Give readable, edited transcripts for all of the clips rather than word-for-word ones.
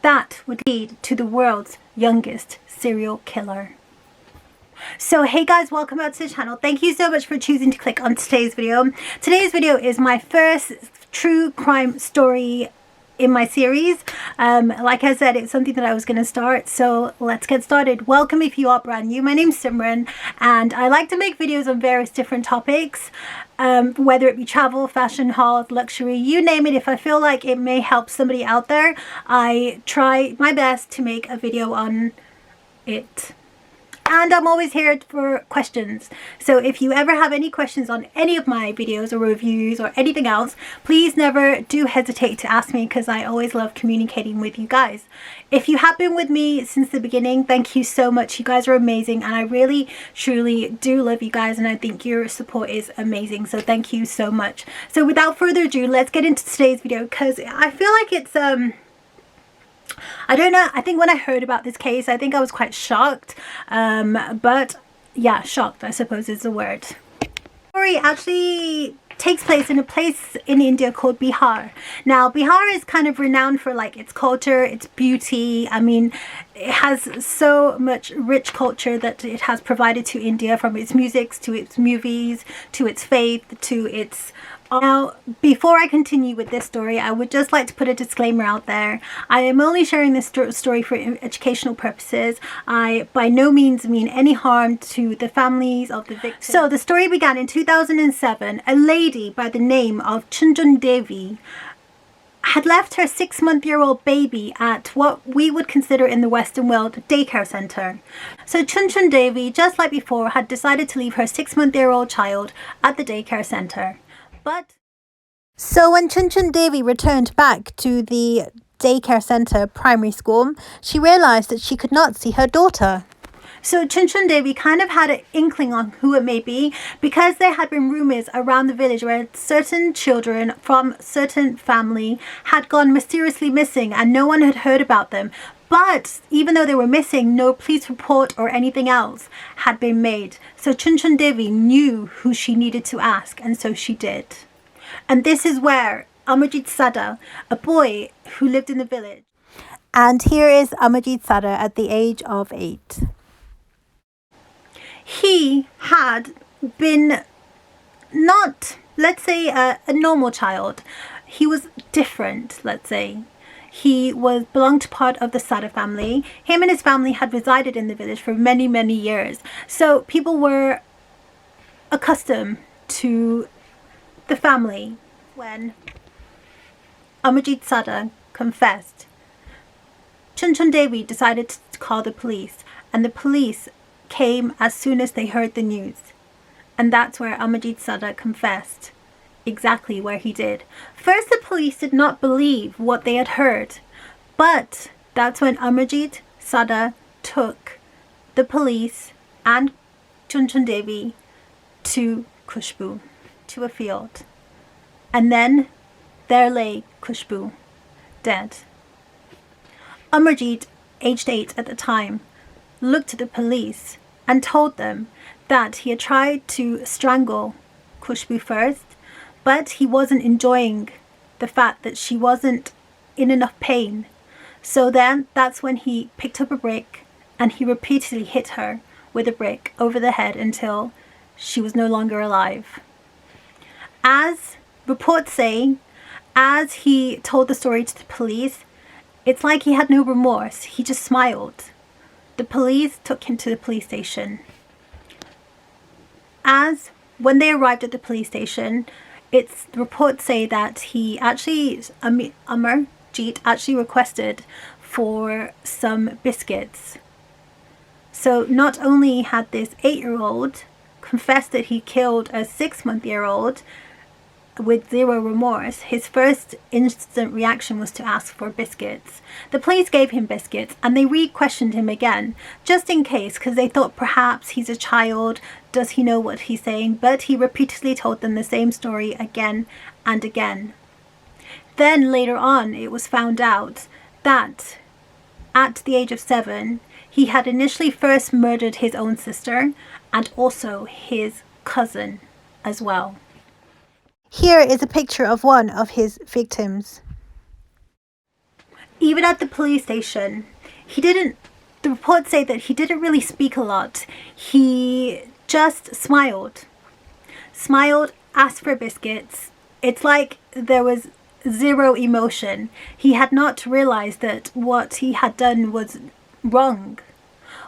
that would lead to the world's youngest serial killer. So hey guys, welcome back to the channel. Thank you so much for choosing to click on today's video. Today's video is my first true crime story in my series. Like I said, it's something that I was going to start, so let's get started. Welcome if you are brand new. My name's Simran and I like to make videos on various different topics, whether it be travel, fashion, haul, luxury, you name it. If I feel like it may help somebody out there, I try my best to make a video on it. And I'm always here for questions. So if you ever have any questions on any of my videos or reviews or anything else, please never do hesitate to ask me, because I always love communicating with you guys. If you have been with me since the beginning, thank you so much. You guys are amazing and I really truly do love you guys, and I think your support is amazing. So thank you so much. So without further ado, let's get into today's video, because I feel like it's I don't know, I think when I heard about this case, I think I was quite shocked, but yeah, shocked I suppose is the word. The story actually takes place in a place in India called Bihar. Now Bihar is kind of renowned for like its culture, its beauty. I mean, it has so much rich culture that it has provided to India, from its music to its movies to its faith to its... Now, before I continue with this story, I would just like to put a disclaimer out there. I am only sharing this story for educational purposes. I by no means mean any harm to the families of the victims. So the story began in 2007. A lady by the name of Chunchun Devi had left her 6-month-old baby at what we would consider in the Western world daycare center. So Chunchun Devi, just like before, had decided to leave her 6-month-old child at the daycare center. So when Chunchun Devi returned back to the daycare center primary school, she realized that she could not see her daughter. So Chunchun Devi kind of had an inkling on who it may be, because there had been rumors around the village where certain children from certain family had gone mysteriously missing and no one had heard about them. But even though they were missing, no police report or anything else had been made. So Chunchun Devi knew who she needed to ask, and so she did. And this is where Amarjit Sada, a boy who lived in the village. And here is Amarjit Sada at the age of 8. He had been not, let's say, a normal child. He was different, let's say. He belonged to part of the Sada family. Him and his family had resided in the village for many, many years. So people were accustomed to the family. When Amarjit Sada confessed, Chunchun Devi decided to call the police, and the police came as soon as they heard the news. And that's where Amarjit Sada confessed exactly where he did. First, the police did not believe what they had heard, but that's when Amarjit Sada took the police and Chunchun Devi to Khushbu, to a field. And then there lay Khushbu, dead. Amarjit, aged 8 at the time, looked at the police and told them that he had tried to strangle Khushbu first, but he wasn't enjoying the fact that she wasn't in enough pain. So then that's when he picked up a brick and he repeatedly hit her with a brick over the head until she was no longer alive. As reports say, as he told the story to the police, it's like he had no remorse. He just smiled. The police took him to the police station. When they arrived at the police station, reports say that he actually, Amarjit actually requested for some biscuits. So not only had this 8-year-old confessed that he killed a 6-month-old with zero remorse, his first instant reaction was to ask for biscuits. The police gave him biscuits and they re-questioned him again, just in case, because they thought perhaps he's a child, does he know what he's saying? But he repeatedly told them the same story again and again. Then later on, it was found out that at the age of 7, he had initially first murdered his own sister and also his cousin as well. Here is a picture of one of his victims. Even at the police station, the reports say that he didn't really speak a lot. He just smiled, asked for biscuits. It's like there was zero emotion. He had not realized that what he had done was wrong.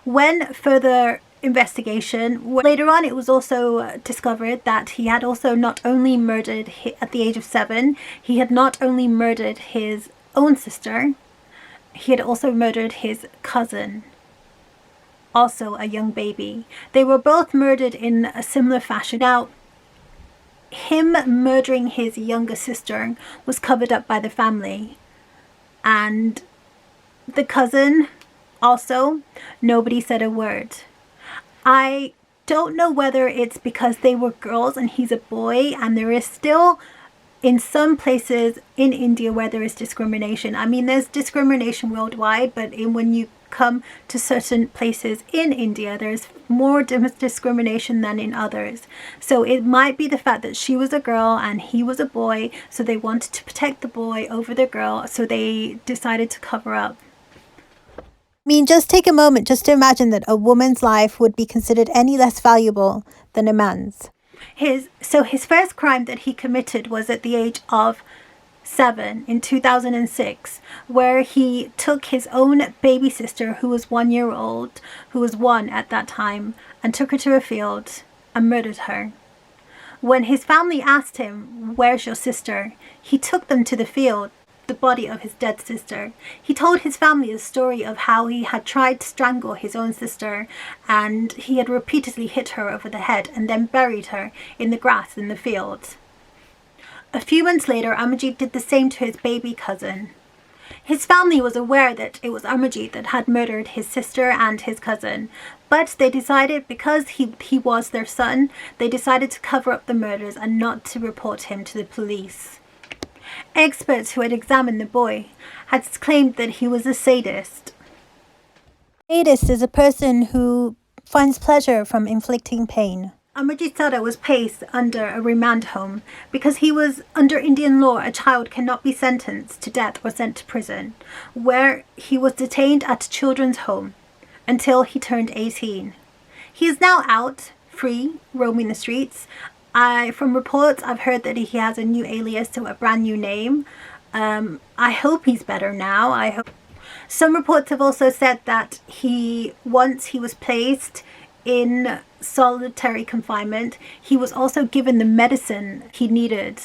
When further investigation, later on, it was also discovered that he had also not only murdered, at the age of 7, he had not only murdered his own sister, he had also murdered his cousin, also a young baby. They were both murdered in a similar fashion. Now, him murdering his younger sister was covered up by the family, and the cousin also, nobody said a word. I don't know whether it's because they were girls and he's a boy, and there is still in some places in India where there is discrimination. I mean, there's discrimination worldwide, but when you come to certain places in India, there's more discrimination than in others. So it might be the fact that she was a girl and he was a boy, so they wanted to protect the boy over the girl, so they decided to cover up. I mean, just take a moment just to imagine that a woman's life would be considered any less valuable than a man's. His first crime that he committed was at the age of 7 in 2006, where he took his own baby sister, who was 1 year old, who was 1 at that time, and took her to a field and murdered her. When his family asked him, "Where's your sister?" he took them to the field, the body of his dead sister. He told his family a story of how he had tried to strangle his own sister, and he had repeatedly hit her over the head and then buried her in the grass in the field. A few months later, Amarjeet did the same to his baby cousin. His family was aware that it was Amarjeet that had murdered his sister and his cousin, but they decided, because he was their son, they decided to cover up the murders and not to report him to the police. Experts who had examined the boy had claimed that he was a sadist. A sadist is a person who finds pleasure from inflicting pain. Amarjeet Sada was placed under a remand home because he was, under Indian law, a child cannot be sentenced to death or sent to prison, where he was detained at a children's home until he turned 18. He is now out, free, roaming the streets. From reports, I've heard that he has a new alias, so a brand new name. I hope he's better now. Some reports have also said that once he was placed in solitary confinement, he was also given the medicine he needed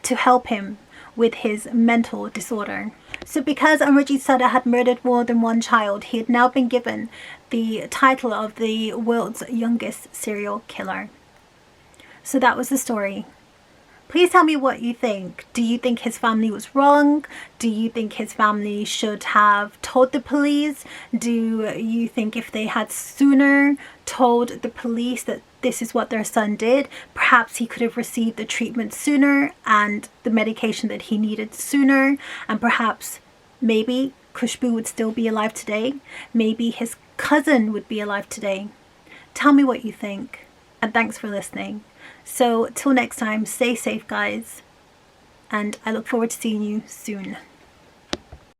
to help him with his mental disorder. So because Amarjeet Sada had murdered more than one child, he had now been given the title of the world's youngest serial killer. So that was the story. Please tell me what you think. Do you think his family was wrong? Do you think his family should have told the police? Do you think if they had sooner told the police that this is what their son did, perhaps he could have received the treatment sooner and the medication that he needed sooner, and perhaps maybe Khushbu would still be alive today? Maybe his cousin would be alive today? Tell me what you think, and thanks for listening. So till next time, stay safe guys, and I look forward to seeing you soon.